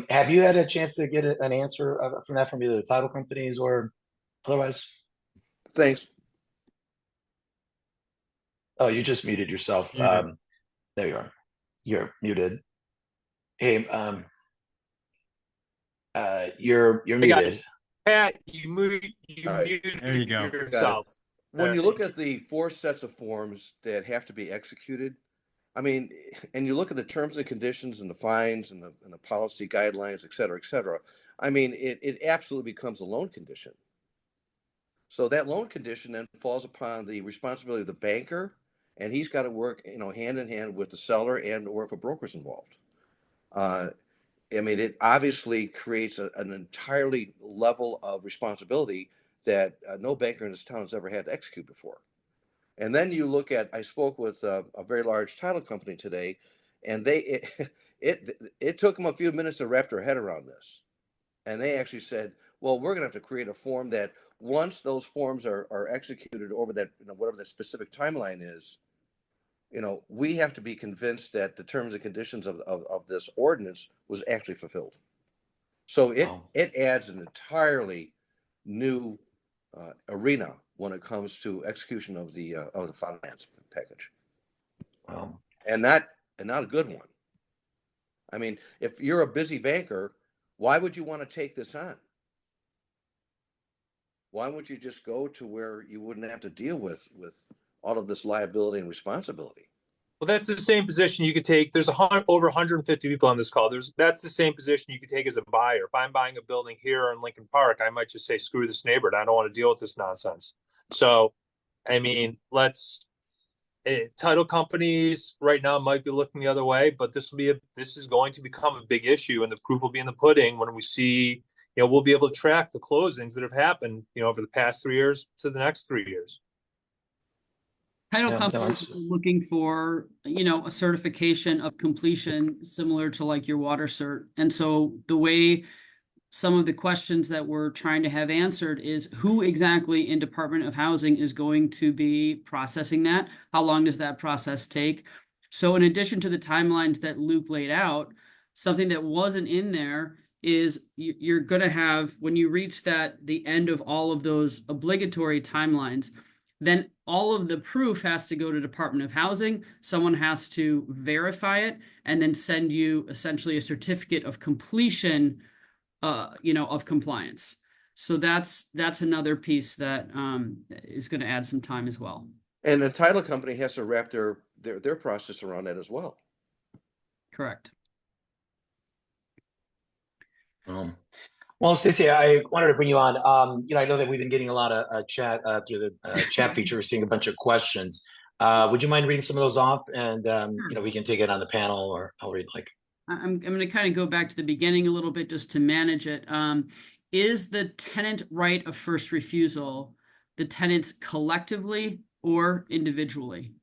Speaker 2: Have you had a chance to get an answer from either the title companies or otherwise?
Speaker 9: Thanks.
Speaker 2: Oh, you just muted yourself.
Speaker 3: Muted.
Speaker 2: There you are. You're muted. Hey, you're muted.
Speaker 8: Pat, you muted
Speaker 3: There you go.
Speaker 8: yourself.
Speaker 9: When you look at the 4 sets of forms that have to be executed, and you look at the terms and conditions and the fines and the policy guidelines, et cetera, it absolutely becomes a loan condition. So that loan condition then falls upon the responsibility of the banker, and he's got to work, hand in hand with the seller or if a broker's involved. It obviously creates an entirely level of responsibility that no banker in this town has ever had to execute before. And then you look at, I spoke with a very large title company today, and it took them a few minutes to wrap their head around this. And they actually said, well, we're going to have to create a form that once those forms are executed over that, whatever the specific timeline is, we have to be convinced that the terms and conditions of this ordinance was actually fulfilled. So it adds an entirely new arena when it comes to execution of the finance package. And not a good one. If you're a busy banker, why would you want to take this on? Why wouldn't you just go to where you wouldn't have to deal with all of this liability and responsibility?
Speaker 8: Well, that's the same position you could take. There's over 150 people on this call. That's the same position you could take as a buyer. If I'm buying a building here in Lincoln Park, I might just say, screw this neighborhood. I don't want to deal with this nonsense. So, title companies right now might be looking the other way, but this is going to become a big issue, and the proof will be in the pudding when we see, we'll be able to track the closings that have happened, over the past 3 years to the next 3 years.
Speaker 1: Title companies are looking for, a certification of completion similar to like your water cert. And so the way some of the questions that we're trying to have answered is who exactly in Department of Housing is going to be processing that? How long does that process take? So in addition to the timelines that Luke laid out, something that wasn't in there is you're going to have, when you reach the end of all of those obligatory timelines, then all of the proof has to go to Department of Housing. Someone has to verify it and then send you essentially a certificate of completion, of compliance. So that's another piece that is going to add some time as well.
Speaker 9: And the title company has to wrap their process around that as well.
Speaker 1: Correct.
Speaker 2: Well, Stacey, I wanted to bring you on. I know that we've been getting a lot of chat through the chat feature. We're seeing a bunch of questions. Would you mind reading some of those off, and we can take it on the panel or however you'd like.
Speaker 1: I'm going to kind of go back to the beginning a little bit just to manage it. Is the tenant right of first refusal the tenants collectively or individually?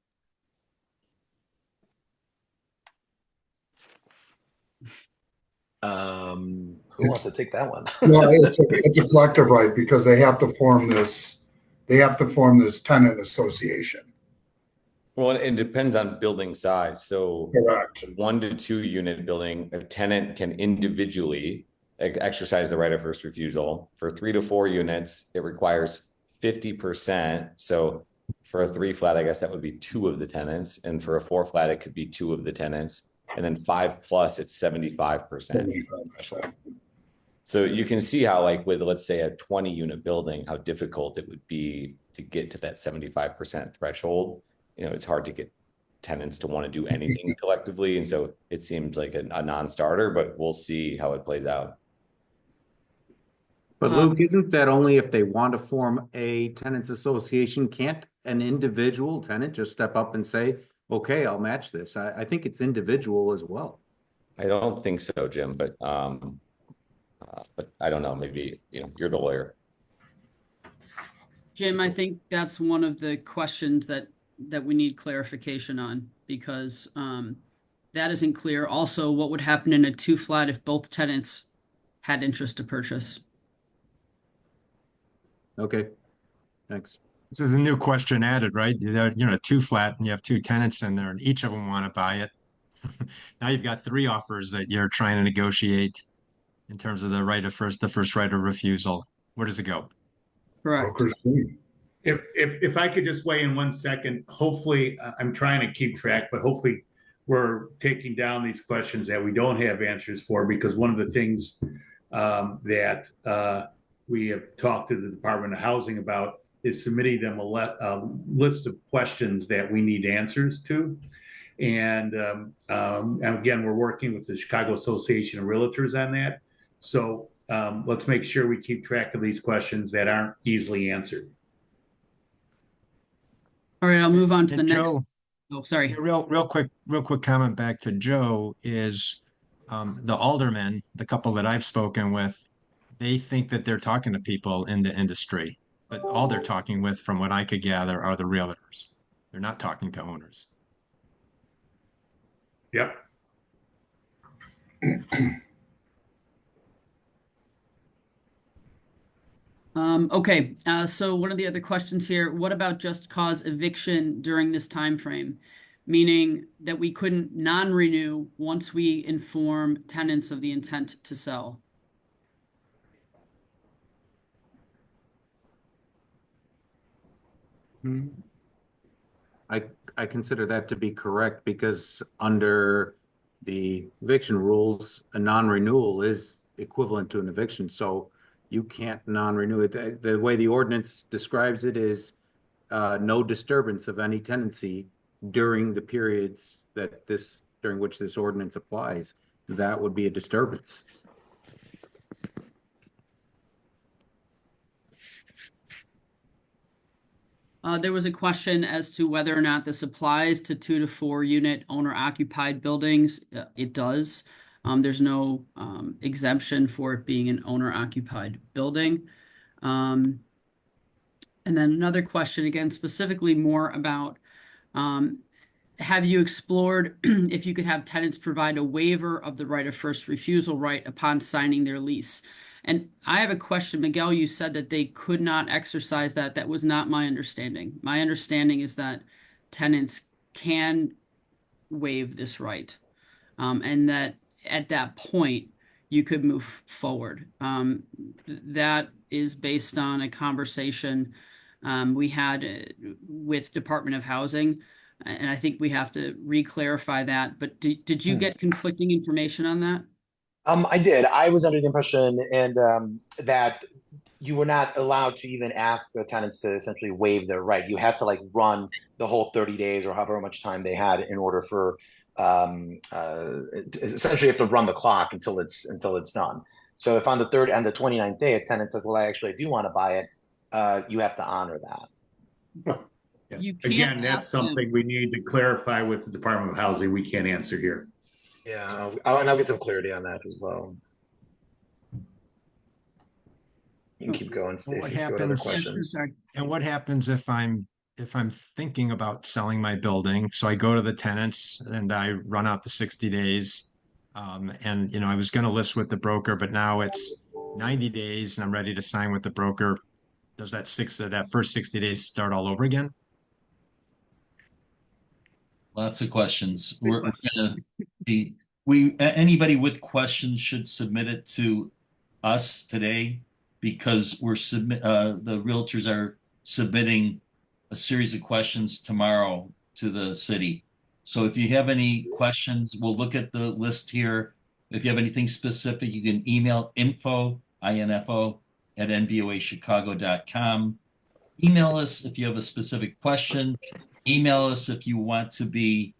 Speaker 2: Who wants to take that one?
Speaker 6: No, it's a collective right because they have to form this. They have to form this tenant association.
Speaker 5: Well, it depends on building size. So
Speaker 6: Correct.
Speaker 5: 1 to 2 unit building, a tenant can individually exercise the right of first refusal. For 3 to 4 units, it requires 50%. So for a 3 flat, I guess that would be 2 of the tenants. And for a 4 flat, it could be 2 of the tenants. And then 5 plus, it's 75%.
Speaker 6: 75%.
Speaker 5: So you can see how, like with, let's say, a 20 unit building, how difficult it would be to get to that 75% threshold. It's hard to get tenants to want to do anything collectively. And so it seems like a non-starter, but we'll see how it plays out.
Speaker 10: But Luke, isn't that only if they want to form a tenants association? Can't an individual tenant just step up and say, okay, I'll match this? I think it's individual as well.
Speaker 5: I don't think so, Jim, but I don't know. Maybe, you're the lawyer.
Speaker 1: Jim, I think that's one of the questions that we need clarification on, because that isn't clear. Also, what would happen in a 2 flat if both tenants had interest to purchase?
Speaker 10: Okay, thanks.
Speaker 3: This is a new question added, right? A 2 flat and you have 2 tenants in there and each of them want to buy it. Now you've got 3 offers that you're trying to negotiate in terms of the first right of refusal. Where does it go?
Speaker 1: Correct.
Speaker 7: If I could just weigh in 1 second, hopefully I'm trying to keep track, but hopefully we're taking down these questions that we don't have answers for, because one of the things that we have talked to the Department of Housing about is submitting them a list of questions that we need answers to. And again, we're working with the Chicago Association of Realtors on that. So let's make sure we keep track of these questions that aren't easily answered.
Speaker 1: All right, I'll move on to the next.
Speaker 3: Joe,
Speaker 1: Oh, sorry.
Speaker 3: real quick comment back to Joe is the aldermen, the couple that I've spoken with, they think that they're talking to people in the industry, but all they're talking with, from what I could gather, are the realtors. They're not talking to owners.
Speaker 7: Yep.
Speaker 1: Okay, so one of the other questions here, what about just cause eviction during this time frame? Meaning that we couldn't non-renew once we inform tenants of the intent to sell.
Speaker 10: I consider that to be correct, because under the eviction rules, a non-renewal is equivalent to an eviction. So you can't non-renew it. The way the ordinance describes it is no disturbance of any tenancy during the periods during which this ordinance applies. That would be a disturbance.
Speaker 1: There was a question as to whether or not this applies to 2 to 4 unit owner occupied buildings. It does. There's no exemption for it being an owner occupied building. And then another question, again, specifically more about, have you explored if you could have tenants provide a waiver of the right of first refusal right upon signing their lease? And I have a question. Miguel, you said that they could not exercise that. That was not my understanding. My understanding is that tenants can waive this right, and that at that point you could move forward. That is based on a conversation we had with Department of Housing, and I think we have to re-clarify that. But did you get conflicting information on that?
Speaker 2: I did. I was under the impression that you were not allowed to even ask the tenants to essentially waive their right. You had to run the whole 30 days or however much time they had in order for essentially you have to run the clock until it's done. So if on the 29th day a tenant says, well, I actually do want to buy it, you have to honor that.
Speaker 7: Yeah.
Speaker 1: You can't
Speaker 7: Again, that's
Speaker 1: ask them.
Speaker 7: something we need to clarify with the Department of Housing. We can't answer here.
Speaker 2: Yeah, and I'll get some clarity on that as well. You can keep going,
Speaker 3: Well,
Speaker 2: Stacy. See what other
Speaker 3: Yes, sir,
Speaker 2: questions.
Speaker 1: sorry.
Speaker 3: And what happens if I'm thinking about selling my building? So I go to the tenants and I run out the 60 days. And I was going to list with the broker, but now it's 90 days and I'm ready to sign with the broker. Does that first 60 days start all over again?
Speaker 4: Lots of questions. We're gonna be, anybody with questions should submit it to us today because the realtors are submitting a series of questions tomorrow to the city. So if you have any questions, we'll look at the list here. If you have anything specific, you can email info at nboachicago.com. Email us if you have a specific question. Email us if you want to be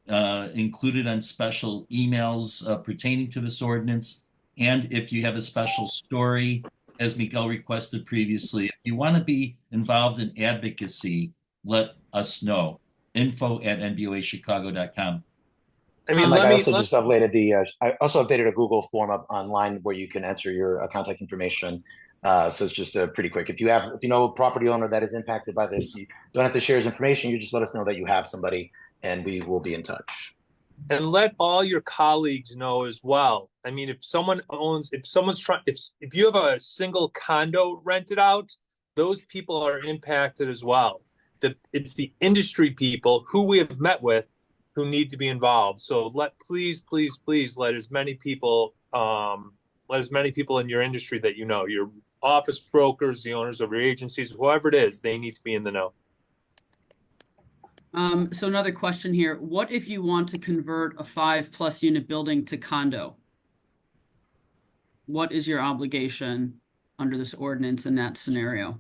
Speaker 4: included on special emails pertaining to this ordinance. And if you have a special story, as Miguel requested previously, if you want to be involved in advocacy, let us know. Info at nboachicago.com.
Speaker 8: I mean,
Speaker 2: I also updated a Google form up online where you can enter your contact information. So it's just pretty quick. If you know a property owner that is impacted by this, you don't have to share his information. You just let us know that you have somebody, and we will be in touch.
Speaker 8: and let all your colleagues know as well. I mean, if you have a single condo rented out, those people are impacted as well. It's the industry people who we have met with who need to be involved. So please let as many people in your industry that your office brokers, the owners of your agencies, whoever it is, they need to be in the know.
Speaker 1: So another question here. What if you want to convert a 5+ unit building to condo? What is your obligation under this ordinance in that scenario?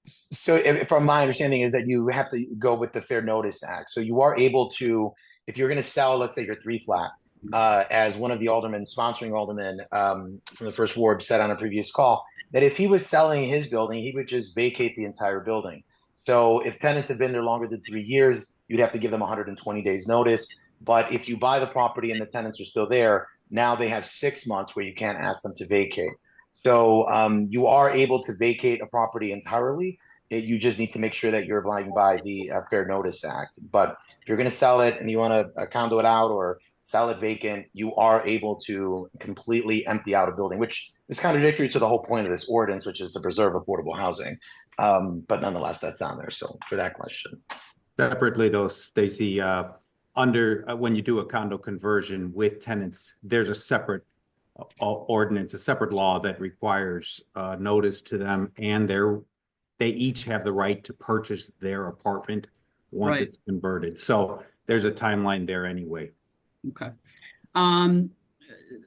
Speaker 2: So from my understanding is that you have to go with the Fair Notice Act. So you are able to, if you're going to sell, let's say your 3-flat, as one of the sponsoring aldermen from the first ward said on a previous call, that if he was selling his building, he would just vacate the entire building. So if tenants have been there longer than 3 years, you'd have to give them 120 days notice. But if you buy the property and the tenants are still there, now they have 6 months where you can't ask them to vacate. So you are able to vacate a property entirely. You just need to make sure that you're abiding by the Fair Notice Act. But if you're going to sell it and you want to condo it out or sell it vacant, you are able to completely empty out a building, which is contradictory to the whole point of this ordinance, which is to preserve affordable housing. But nonetheless, that's on there. So for that question.
Speaker 10: Separately though, Stacy, when you do a condo conversion with tenants, there's a separate ordinance, a separate law that requires notice to them, and they each have the right to purchase their apartment once it's converted. So there's a timeline there anyway.
Speaker 1: Okay.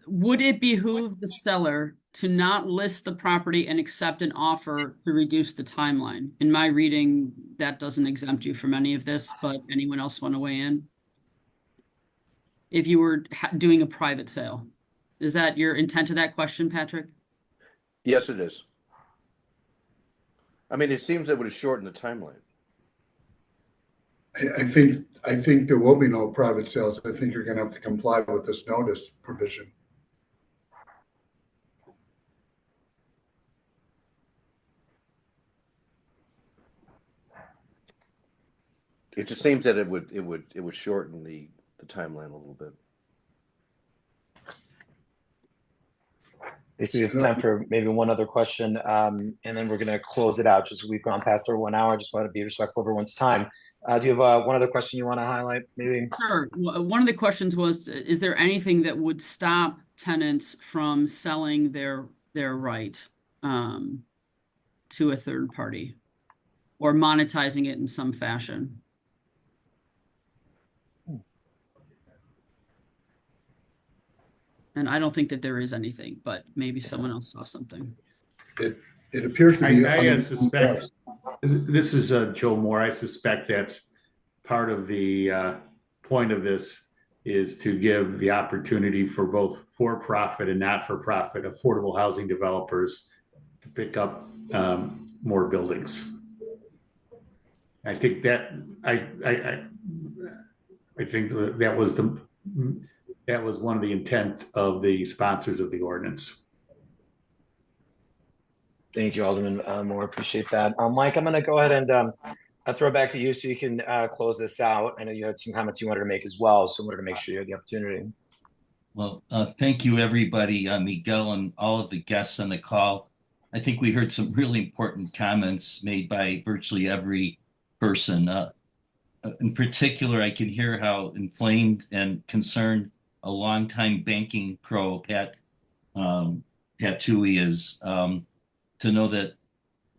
Speaker 1: Would it behoove the seller to not list the property and accept an offer to reduce the timeline? In my reading, that doesn't exempt you from any of this, but anyone else want to weigh in? If you were doing a private sale, is that your intent of that question, Patrick?
Speaker 9: Yes, it is. I mean, it seems that would shorten the timeline.
Speaker 6: I think there will be no private sales. I think you're going to have to comply with this notice provision.
Speaker 9: It just seems that it would shorten the timeline a little bit.
Speaker 2: This is time for maybe one other question, and then we're going to close it out. Just we've gone past our 1 hour. Just want to be respectful of everyone's time. Do you have one other question you want to highlight? Maybe.
Speaker 1: Sure. One of the questions was: is there anything that would stop tenants from selling their right to a third party or monetizing it in some fashion? And I don't think that there is anything, but maybe someone else saw something.
Speaker 6: It appears to be.
Speaker 7: I suspect this is Joe Moore. I suspect that's part of the point of this is to give the opportunity for both for-profit and not-for-profit affordable housing developers to pick up more buildings. I think that I think that was one of the intent of the sponsors of the ordinance.
Speaker 2: Thank you, Alderman Moore. Appreciate that. Mike, I'm going to go ahead and I'll throw it back to you so you can close this out. I know you had some comments you wanted to make as well, so I wanted to make sure you had the opportunity.
Speaker 4: Well, thank you, everybody, Miguel and all of the guests on the call. I think we heard some really important comments made by virtually every person. In particular, I can hear how inflamed and concerned a longtime banking pro, Pat Toohey, is, to know that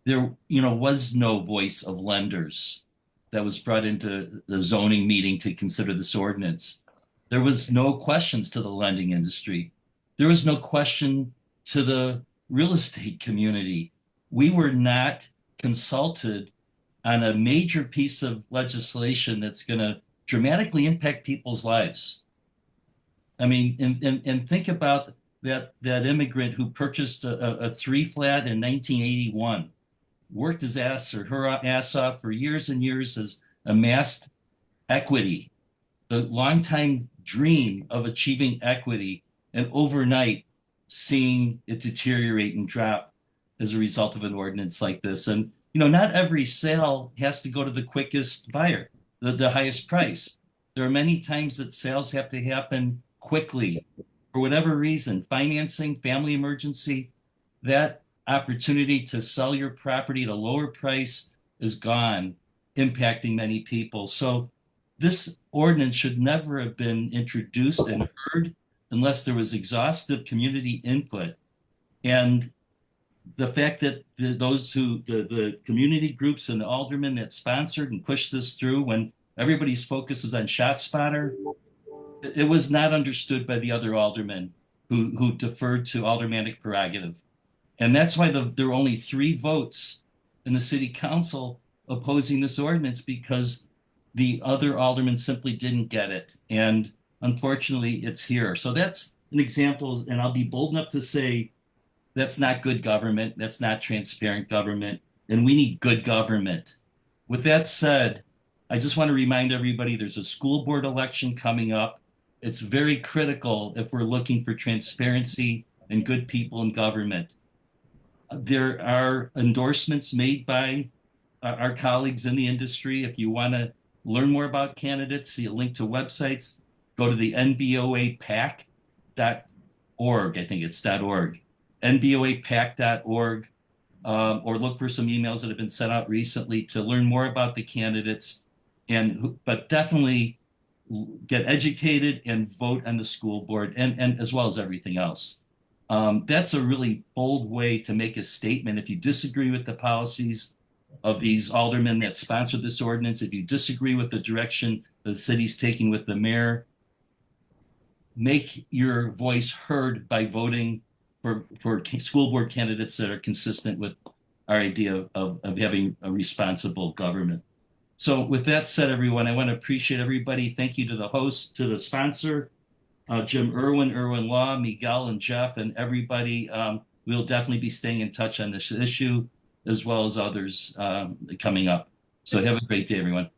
Speaker 4: there, was no voice of lenders that was brought into the zoning meeting to consider this ordinance. There was no questions to the lending industry. There was no question to the real estate community. We were not consulted on a major piece of legislation that's going to dramatically impact people's lives. I mean, and think about that immigrant who purchased a 3-flat in 1981, worked his ass or her ass off for years and years, has amassed equity, the longtime dream of achieving equity, and overnight seeing it deteriorate and drop as a result of an ordinance like this. And not every sale has to go to the quickest buyer, the highest price. There are many times that sales have to happen quickly for whatever reason, financing, family emergency. That opportunity to sell your property at a lower price is gone, impacting many people. So this ordinance should never have been introduced and heard unless there was exhaustive community input. And the fact that the community groups and the aldermen that sponsored and pushed this through, when everybody's focus was on ShotSpotter, it was not understood by the other aldermen who deferred to aldermanic prerogative. And that's why there were only 3 votes in the city council opposing this ordinance, because the other aldermen simply didn't get it. And unfortunately, it's here. So that's an example, and I'll be bold enough to say that's not good government. That's not transparent government. And we need good government. With that said, I just want to remind everybody there's a school board election coming up. It's very critical if we're looking for transparency and good people in government. There are endorsements made by our colleagues in the industry. If you want to learn more about candidates, see a link to websites, go to the NBOAPAC.org. I think it's .org. NBOAPAC.org, or look for some emails that have been sent out recently to learn more about the candidates, but definitely get educated and vote on the school board, and as well as everything else. That's a really bold way to make a statement. If you disagree with the policies of these aldermen that sponsored this ordinance, if you disagree with the direction the city's taking with the mayor, make your voice heard by voting for school board candidates that are consistent with our idea of having a responsible government. So with that said, everyone, I want to appreciate everybody. Thank you to the host, to the sponsor, Jim Irwin Law, Miguel and Jeff, and everybody. We'll definitely be staying in touch on this issue, as well as others coming up. So have a great day, everyone.